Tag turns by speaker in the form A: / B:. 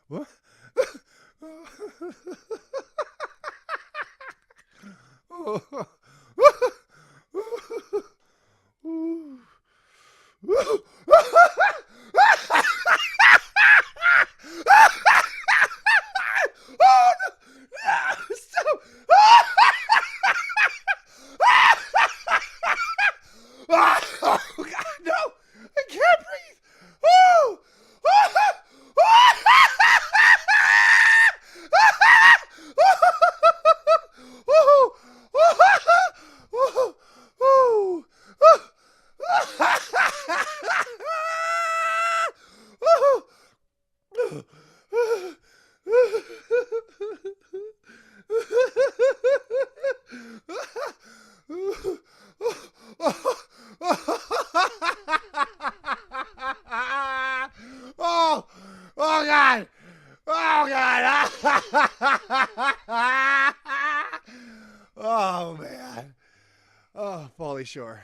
A: What? Oh, no. No, stop. Oh, God, no. I can't breathe. Oh. Oh, oh God. Oh God. Oh man. Oh, Pauly Shore.